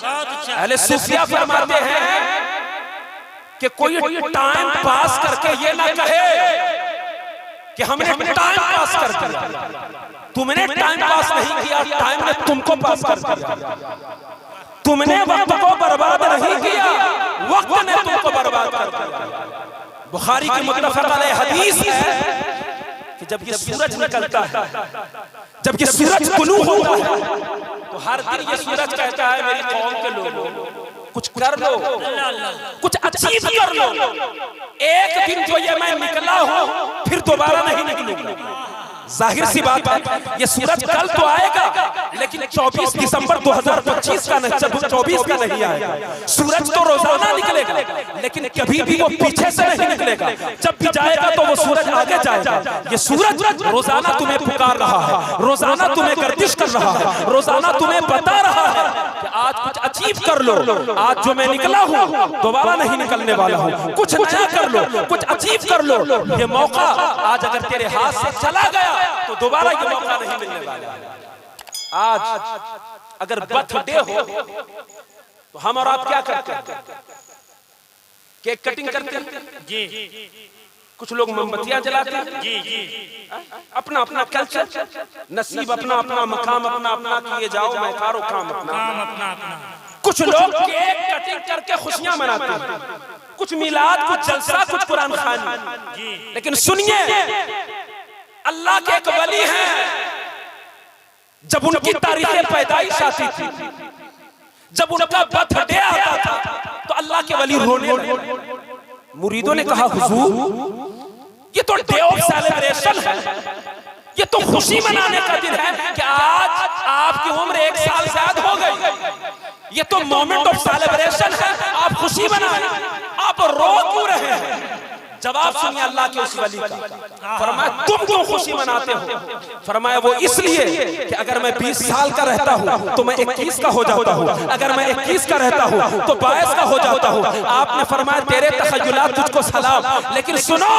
अहले सूफिया फरमाते हैं कि कोई टाइम पास करके ये ना कहे कि हमने टाइम पास कर दिया। तुमने टाइम पास नहीं किया, टाइम ने तुमको पास कर दिया। तुमने वक्त को बर्बाद नहीं किया, वक्त ने तुमको बर्बाद कर दिया। बुखारी की मुत्तफ़क़ अलैह हदीस है कि जब ये सूरज निकलता है, जब ये सूरज तुलू होता है, तो हर दिन ये सूरज कहता है मेरी कौम के लोगों कुछ कर लो, कुछ अचीव कर लो। एक दिन जो ये मैं निकला हूं फिर दोबारा नहीं निकलूंगा। जाहिर सी बात है ये सूरज कल तो आएगा, लेकिन 24 दिसंबर 2025 का नहीं, 24 का नहीं आएगा। सूरज तो रोजाना निकलेगा, लेकिन कभी भी वो पीछे से नहीं निकलेगा। जब भी जाएगा तो वो सूरज आगे जाएगा। ये सूरज रोजाना तुम्हें पुकार रहा है, रोजाना तुम्हें गर्दिश कर रहा है, रोजाना तुम्हें बता रहा है कि आज कुछ अचीव कर लो। आज जो मैं निकला हूँ दोबारा नहीं निकलने वाला हूँ। कुछ नया कर लो, कुछ अचीव कर लो। ये मौका आज अगर तेरे हाथ से चला गया तो दोबारा ये मौका नहीं मिलने वाला। आज अगर बर्थडे हो तो हम और आप क्या करते हैं? केक कटिंग करते हैं जी, कुछ लोग मोमबत्तियां जलाते हैं जी जी, अपना अपना कल्चर, नसीब अपना अपना, मकाम अपना अपना, किए जाओ मैं कारो काम अपना। कुछ लोग केक कटिंग करके खुशियां मनाते हैं, कुछ मिलाद, कुछ जलसा, कुछ कुरान खानी। लेकिन सुनिए, अल्लाह के एक वली हैं, जब उनकी तारीख पैदाइश आती थी, जब उनका बर्थडे आता था, तो अल्लाह के वली रोने लगे। मुरीदों ने कहा हुजूर ये तो डे ऑफ सेलिब्रेशन है, ये तो खुशी मनाने का दिन है कि आज आपकी उम्र 1 साल ज्यादा हो गई। ये तो मोमेंट ऑफ सेलिब्रेशन है, आप खुशी मनाएं, आप रो क्यों रहे हैं? जवाब सुनिए अल्लाह के उस वली का। फरमाया तुम क्यों खुशी मनाते हो? फरमाया वो इसलिए कि अगर मैं 20 साल का रहता हूँ तो मैं 21 का हो जाता हूँ, अगर मैं 21 का रहता हूँ तो 22 का हो जाता हूँ। आपने फरमाया तेरे तखय्युलात तुझको सलाम, लेकिन सुनो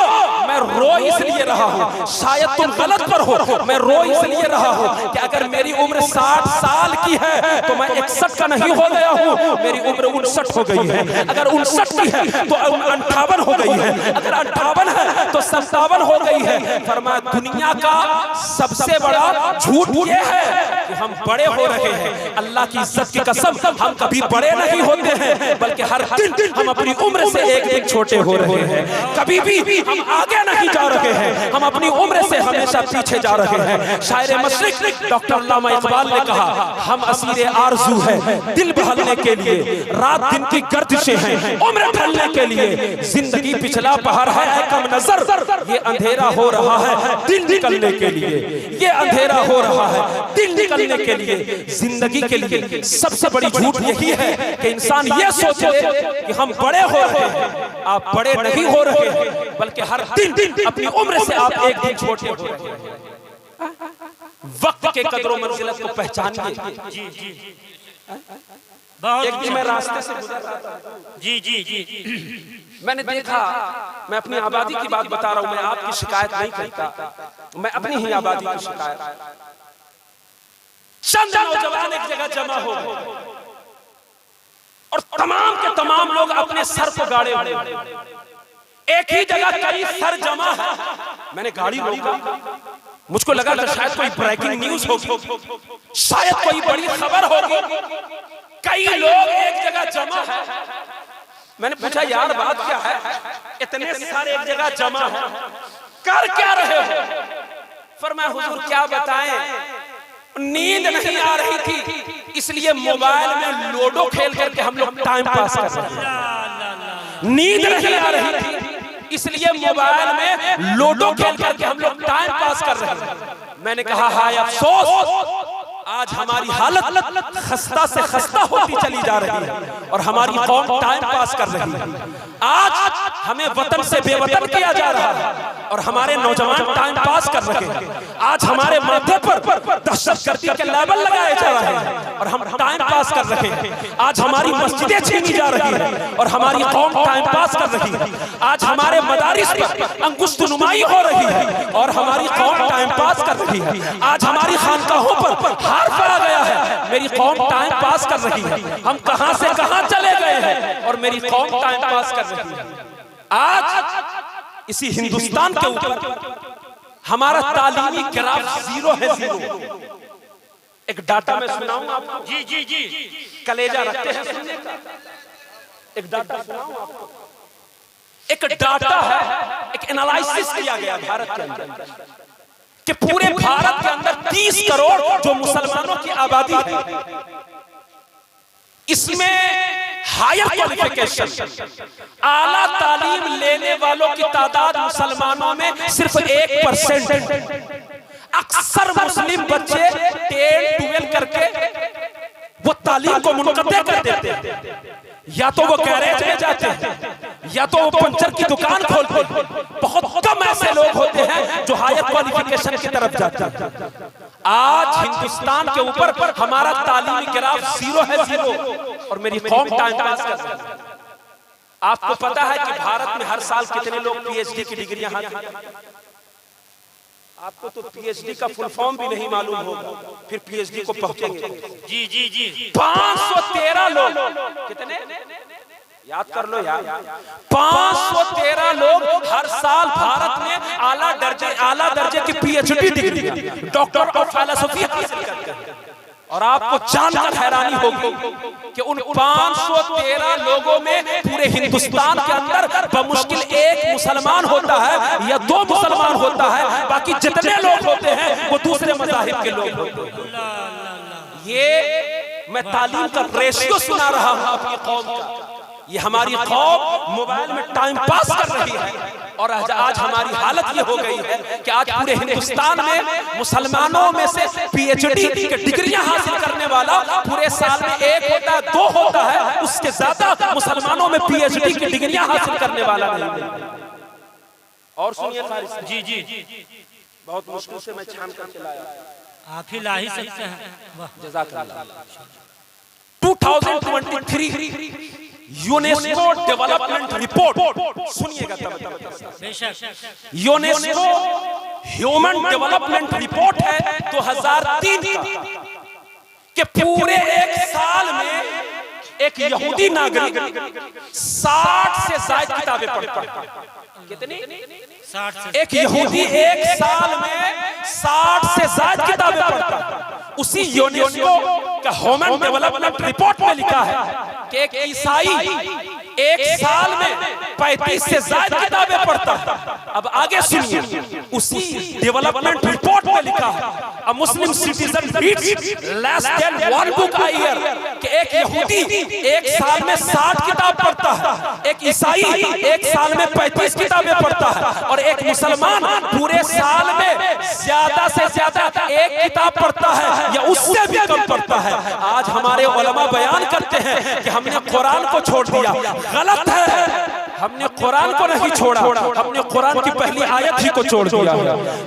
मैं रो इसलिए रहा हूँ, शायद तुम गलत पर हो, मैं रो इसलिए रहा हूँ कि अगर मेरी उम्र 60 साल की है तो मैं 61 का नहीं हो गया हूँ, मेरी उम्र 59 हो गई है। अगर 59 की है तो 58 हो गई है, अगर 58 है तो 57 हो गई है। फरमाया दुनिया का सबसे बड़ा झूठ ये है कि हम बड़े हो रहे हैं। अल्लाह की इज्जत की कसम हम कभी बड़े नहीं होते हैं, बल्कि हर दिन हम अपनी उम्र से एक दिन छोटे हो रहे हैं। कभी भी हम आगे नहीं जा रहे हैं, हम अपनी उम्र से हमेशा पीछे जा रहे हैं। शायर मशरिक डॉक्टर अल्लामा इकबाल ने कहा हम असीरे आरज़ू है दिल बहलने के लिए, रात दिन की गर्दिशें हैं उम्र ढलने के लिए, जिंदगी पिछला पहाड़ है कम नजर, ये अंधेरा हो रहा है दिन निकलने के लिए, ये अंधेरा हो रहा है दिन निकलने के लिए। जिंदगी के लिए सबसे बड़ी झूठ यही है कि इंसान ये सोचे कि हम बड़े हो रहे हैं। आप बड़े नहीं हो रहे हैं, बल्कि हर दिन अपनी उम्र से आप एक दिन छोटे हो रहे हैं। वक्त के कदरों मंजिलत को पहचानिए। जी जी जी, एक दिन मैं रास्ते से गुजर रहा था जी जी जी, मैंने देखा, मैं अपनी आबादी की बात बता रहा हूं, मैं आपकी शिकायत नहीं करता, मैं अपनी ही आबादी की शिकायत। चंद नौजवान एक जगह जमा हो गए और तमाम के तमाम लोग अपने सर को गाड़े हुए, एक ही जगह कई सर जमा है। मैंने गाड़ी रोका, मुझको लगा कि शायद कोई ब्रेकिंग न्यूज होगी, शायद कोई बड़ी खबर होगी। कई लोग एक जगह जमा है। मैंने पूछा यार बात क्या है, इतने सारे एक जगह जमा है, कर क्या रहे हो? फरमाया हुजूर क्या बताएं, नींद नहीं आ रही थी इसलिए मोबाइल में लूडो खेल करके हम लोग टाइम पास कर रहे हैं। नींद नहीं आ रही थी इसलिए मोबाइल में लूडो खेल करके हम लोग टाइम पास कर रहे हैं। मैंने कहा हाय अफसोस, आज हमारी हालत खस्ता से खस्ता होती चली जा रही है और हमारी कौम टाइम पास कर रही है। आज हमें वतन से बेवतन किया जा रहा है और हमारे नौजवान टाइम पास कर रहे हैं। आज हमारे माथे पर दहशतगर्दी के लेबल लगाए जा रहे हैं और हम टाइम पास कर रहे हैं। आज हमारी मस्जिदें छीनी जा रही है और हमारी कौम टाइम पास कर रही है। आज हमारे मदारिस पर अंगुश्तनुमाई हो रही है और हमारी कौम टाइम पास कर रही है। आज हमारी खानकाहों पर हार्फ आ गया है, मेरी कौम टाइम पास कर रही है, हम कहां से कहां चले गए हैं और मेरी कौम टाइम पास कर रही है। आज इसी हिंदुस्तान के ऊपर हमारा तालीमी ग्राफ जीरो है, जीरो। एक डाटा मैं सुनाऊंगा आपको। जी जी जी, कलेजा रखते हैं सुनने का। एक डाटा सुनाऊं आपको। एक डाटा है, एक एनालिसिस किया गया भारत के अंदर कि पूरे भारत के अंदर 30 करोड़ जो मुसलमानों की आबादी है, इसमें हायर क्वालिफिकेशन आला तालीम लेने वालों की तादाद मुसलमानों में सिर्फ 1%। अक्सर मुस्लिम बच्चे 10-12 करके वो तालीम को मुनक़ते कर देते हैं, या तो वो गैरेज में जाते हैं या तो वो पंचर की दुकान खोलते हैं। बहुत कम ऐसे लोग होते हैं जो हायर क्वालिफिकेशन की तरफ जाते हैं। आज हिंदुस्तान के ऊपर हमारा तालीमी ग्राफ जीरो है, जीरो, और मेरी कौम टाइम पास कर रही है। आपको पता है कि भारत में हर साल कितने लोग पीएचडी की डिग्रियां हासिल करते हैं? आपको तो पीएचडी का फुल फॉर्म भी नहीं मालूम होगा, फिर पीएचडी को पहुंचेंगे। जी जी जी, 513 लोग, कितने याद कर लो यार, 513 लोग हर साल भारत में आला दर्जे की PhD degree, doctor of philosophy हासिल करते हैं। और आपको जानकर हैरानी होगी कि उन 513 लोगों में पूरे हिंदुस्तान के अंदर बमुश्किल एक मुसलमान होता है या 2 मुसलमान होता है, बाकी जितने लोग होते हैं वो दूसरे मज़ाहिब के लोग होते हैं। ये मैं तालीम का रेशियो सुना रहा हूं अपनी कौम का। ये हमारी कौम मोबाइल में टाइम पास कर रही है, और आज हमारी हालत ये हो गई है कि आज पूरे हिंदुस्तान में मुसलमानों में से पीएचडी की डिग्रियां हासिल करने वाला पूरे साल में 1 होता है, 2 होता है, उसके ज्यादा मुसलमानों में पीएचडी की डिग्रियां हासिल करने वाला नहीं। और सुनिए जी जी, बहुत मुश्किल से मैं छान कर लाया, आप ही ला ही सकते हैं। जज़ाकल्लाह। 2023 यूनेस्को डेवलपमेंट रिपोर्ट, सुनिएगा तब। यूनेस्को ह्यूमन डेवलपमेंट रिपोर्ट है 2003 के पूरे एक साल में एक यहूदी नागरिक 60 से ज्यादा किताबें पढ़ता है। कितनी? 60 से। एक यहूदी एक साल में 60 से ज्यादा किताबें पढ़ता है। उसी यूनेस्को का ह्यूमन डेवलपमेंट रिपोर्ट में लिखा है कि एक ईसाई एक साल में 35 से ज्यादा किताबें पढ़ता है। अब आगे सुनिए, उसी डेवलपमेंट रिपोर्ट में लिखा है a Muslim citizen reads less than 1 book a year, कि एक यहूदी एक साल में 60 किताब पढ़ता है, एक ईसाई एक साल में 35 किताबें पढ़ता है, और एक मुसलमान पूरे साल में ज्यादा से ज्यादा 1 किताब पढ़ता है या उससे भी कम पढ़ता है। आज हमारे उलमा बयान करते हैं कि हमने कुरान को छोड़ दिया। गलत है, हमने कुरान को नहीं छोड़ा, हमने कुरान की पहली आयत ही को छोड़ दिया।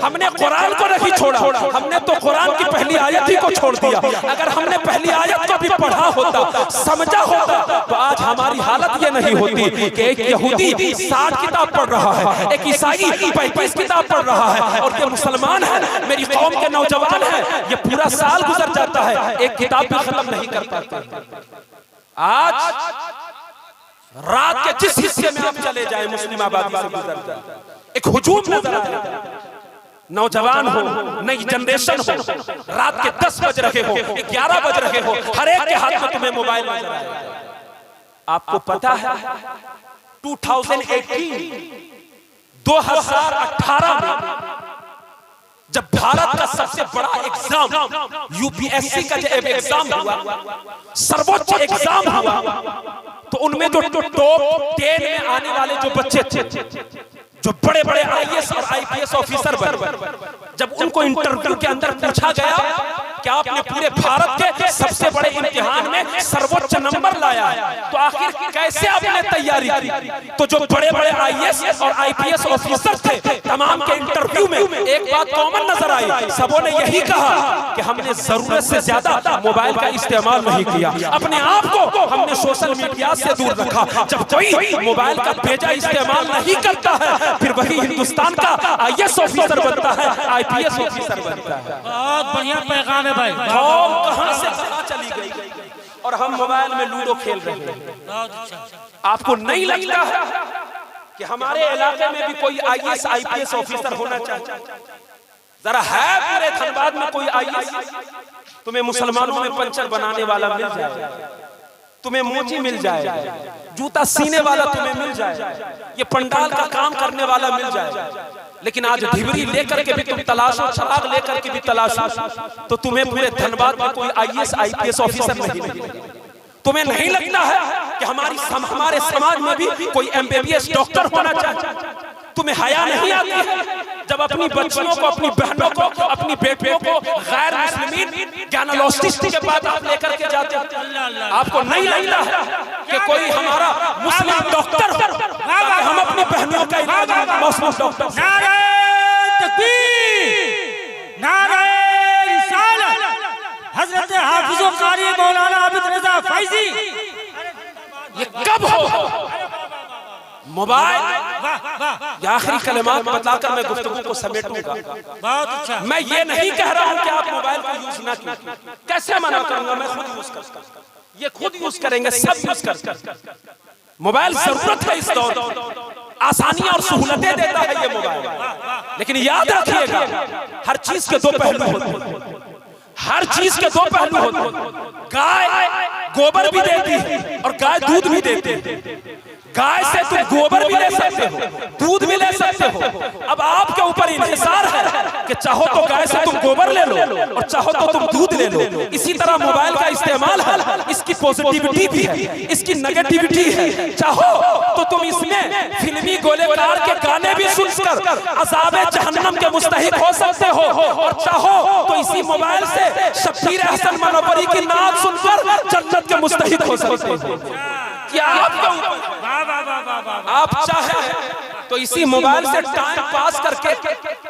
हमने कुरान को नहीं छोड़ा, हमने तो कुरान की पहली आयत ही को छोड़ दिया। अगर हमने पहली आयत को भी पढ़ा होता, समझा होता, तो आज हमारी हालत ये नहीं होती कि एक यहूदी 60 किताब पढ़ रहा है, एक ईसाई 35 किताब पढ़ रहा है, और ये मुसलमान है, मेरी कौम के नौजवान है, ये पूरा साल गुजर जाता है, एक किताब भी खत्म नहीं कर पाते। आज रात के जिस हिस्से में आप चले जाए मुस्लिम आबादी से गुजर जाए, एक हुजूम नजर आए। नौजवान हो, नई जनरेशन हो, रात के 10 बज रहे हो, 11 बज रहे हो, हर एक के हाथ में तुम्हें मोबाइल नजर आए। आपको पता है 2018 में जब भारत का सबसे बड़ा एग्जाम यूपीएससी का जब एग्जाम हुआ, सर्वोच्च एग्जाम हुआ, तो उनमें जो टॉप 10 में आने वाले जो बच्चे थे, जो बड़े बड़े आईएएस और आईपीएस ऑफिसर बने, जब उनको इंटरव्यू के अंदर पूछा गया कि आपने पूरे भारत के सबसे बड़े इम्तिहान में सर्वोच्च नंबर लाया, तो आखिर कैसे आपने तैयारी की? तो जो बड़े बड़े आईएएस और आईपीएस ऑफिसर थे, तमाम के इंटरव्यू में एक बात कॉमन नजर आई, सबों ने यही कहा कि हमने जरूरत से ज्यादा मोबाइल का इस्तेमाल नहीं किया, अपने आप को हमने सोशल मीडिया से दूर रखा। जब कोई मोबाइल का बेजा इस्तेमाल नहीं करता है, फिर वही हिंदुस्तान का आईएएस ऑफिसर बनता है, आईपीएस ऑफिसर बनता है। बहुत बढ़िया पैगाम है भाई, कौम कहां से कहां चली गई और हम मोबाइल में लूडो खेल रहे हैं। बहुत अच्छा। आपको नहीं लगता है कि हमारे इलाके में भी कोई IAS IPS ऑफिसर होना चाहिए? जरा है पूरे धनबाद में कोई IAS? तुम्हें मुसलमानों में पंचर बनाने वाला मिल जाए, तुम्हें मोची मिल जाए, जूता सीने वाला तुम्हें मिल जाए, ये पंडाल का काम करने वाला मिल जाए, लेकिन आज ढिबरी लेकर के भी तुम तलाशो, चराग लेकर के भी तलाशो, तो तुम्हें पूरे धनबाद में कोई IAS IPS ऑफिसर नहीं मिलेगा। तुम्हें नहीं लगता है कि हमारे समाज में भी कोई MBBS डॉक्टर होना चाहिए? तुम्हें हया नहीं आती है जब अपनी बच्चियों को, अपनी बहनों को, अपनी बेटियों को गैर मुस्लिमीन ज्ञानोलोजिस्ट के पास आप लेकर के जाते हैं? आपको नहीं लगता है कि कोई हमारा मुस्लिम डॉक्टर हो, हम अपनी बहनों का इलाज मुस्लिम डॉक्टर? नारे तकबीर, नारे रिसालत, हजरत हाफिज व कारी मौलाना आबिद रजा फैजी। ये कब हो? मोबाइल ये आखिरी कलमात बताकर मैं गुफ्तगू को समेटूंगा। बहुत अच्छा। मैं ये नहीं कह रहा हूं कि आप मोबाइल को यूज ना कीजिए, कैसे मना करूंगा? मैं खुद यूज करता हूं, ये खुद यूज करेंगे, सब यूज करते हैं। मोबाइल जरूरत है इस दौर, आसानी और सहूलतें देता है ये मोबाइल, लेकिन याद रखिएगा हर चीज के दो पहलू होते हैं, हर चीज के दो पहलू होते हैं। गाय गोबर भी देती है और गाय दूध भी देती है। गाय से तुम गोबर भी ले सकते हो, दूध भी ले सकते हो। अब आपके ऊपर इन्हिसार है कि चाहो तो गाय से तुम गोबर ले लो और चाहो तो तुम दूध ले लो। इसी तरह मोबाइल का इस्तेमाल है, इसकी पॉजिटिविटी भी है, इसकी नेगेटिविटी है। चाहो तो तुम इसमें फिल्मी गोलेबार के गाने भी सुनकर अज़ाबे जहन्नम के मुस्तहिक हो सकते हो, और चाहो तो इसी मोबाइल से शब्बीर अहसन मनव्वरी की नात सुनकर जन्नत के मुस्तहिक हो सकते हो। क्या आपके ऊपर आप चाहे तो इसी मोबाइल से टाइम पास करके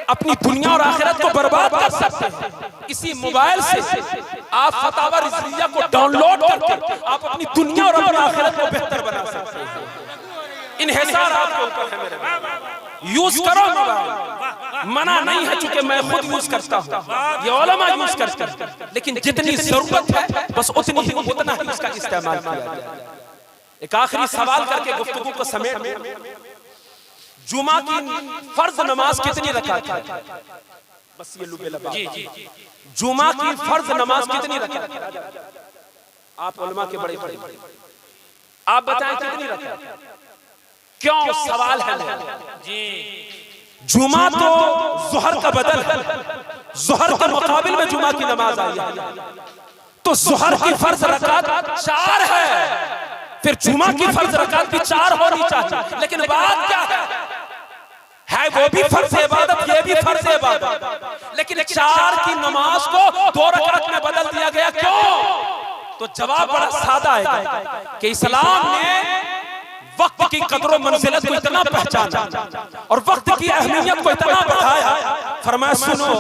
अपनी दुनिया और आखिरत को बर्बाद कर सकते हैं। इसी मोबाइल से आप फतावा रिजविया को डाउनलोड करके आप अपनी दुनिया और अपनी आखिरत को बेहतर बना सकते हैं। इन्हिसार आपके ऊपर है मेरे भाई, यूज करो मोबाइल, मना नहीं है, चूंकि मैं खुद यूज करता हूँ, ये उलमा यूज करते हैं, लेकिन जितनी जरूरत है बस उतना ही इसका इस्तेमाल किया जाए। एक आखिरी सवाल करके गुफ्तगू को समेट, जुमा की फर्ज नमाज कितनी रकात है? बस ये लुबेला बात। जुमा की फर्ज नमाज कितनी रकात? आप उलमा के बड़े बड़े, आप बताएं कितनी रकात? क्यों सवाल है जी? जुमा तो ज़ोहर का बदल है, ज़ोहर के मुकाबिल में जुमा की नमाज आई है, तो ज़ोहर की फर्ज रकात 4 है, फिर जुमा की फर्ज रकात भी 4 होनी चाहिए। लेकिन बात क्या है वो भी फर्ज इबादत, ये भी फर्ज इबादत, लेकिन 4 की नमाज को 2 रकात में बदल दिया गया। क्यों? तो जवाब बड़ा सादा है कि इस्लाम ने वक्त की कदर और मंजिलत को इतना पहचाना और वक्त की अहमियत को इतना बढ़ाया, फरमाया सुनो,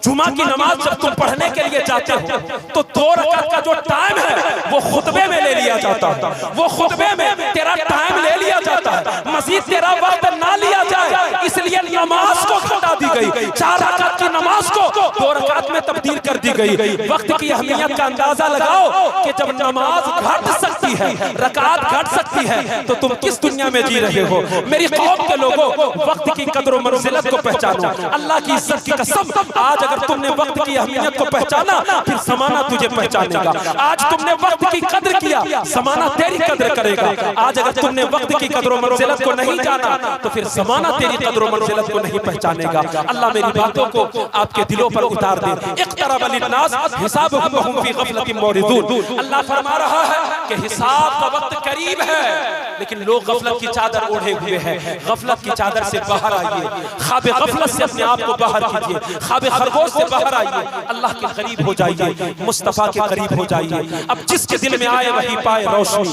जुमा की नमाज जब तुम पढ़ने के लिए जाते हो तो 2 रकात का जो टाइम है वो खुतबे में ले लिया जाता है, वो खुतबे में तेरा टाइम ले लिया जाता है, मजीद तेरा वक्त ना लिया जाए, इसलिए नमाज को घटा दी गई। 4 रकात की नमाज को 2 रकात में तब्दील कर दी गई। वक्त की अहमियत का अंदाजा लगाओ कि जब नमाज घट सकती है, रकात घट सकती है, तो तुम किस दुनिया में जी रहे हो? मेरी कौम के लोगों, वक्त की कदर और मंजिलत को पहचानो। अल्लाह की इज्जत की कसम, आज अगर तुमने वक्त की अहमियत को पहचाना फिर ज़माना तुझे पहचानेगा। आज तुमने वक्त की कदर किया, ज़माना तेरी कदर करेगा। आज अगर तुमने वक्त की कदर और मंजिलत को नहीं जाना तो फिर ज़माना तेरी कदर और मंजिलत को नहीं पहचानेगा। अल्लाह मेरी बातों को आपके दिलों पर उतार दे। इक़्तरब लिन्नास हिसाबुहुम व हुम फी ग़फ़लतिन मुरिदून। अल्लाह फरमा रहा है कि हिसाब का वक्त करीब है, लेकिन लोग गफलत की चादर ओढ़े हुए हैं। गफलत की चादर से बाहर आइए, ख्वाब गफलत से अपने आप को बाहर कीजिए, ख्वाब खरगोश से बाहर आइए, अल्लाह के करीब हो जाइए, मुस्तफा के करीब हो जाइए। अब जिसके दिल में आए वही पाए रोशनी,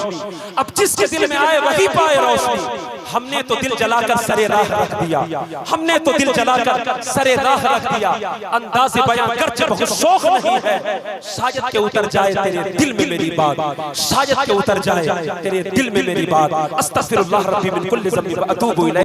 अब जिसके दिल में आए वही पाए रोशनी। हमने तो दिल जलाकर सरे राह रख दिया, हमने तो दिल जलाकर सरे राह रख दिया। अंदाज़े बयां गर्ज बहुत शौक नहीं है, शायद के उतर जाए तेरे दिल में मेरी बात, शायद के उतर जाए तेरे दिल में मेरी बात। अस्तग़फिरुल्लाह रब्बी मिन कुल्लि ज़ंबिन व अतूबु इलैह।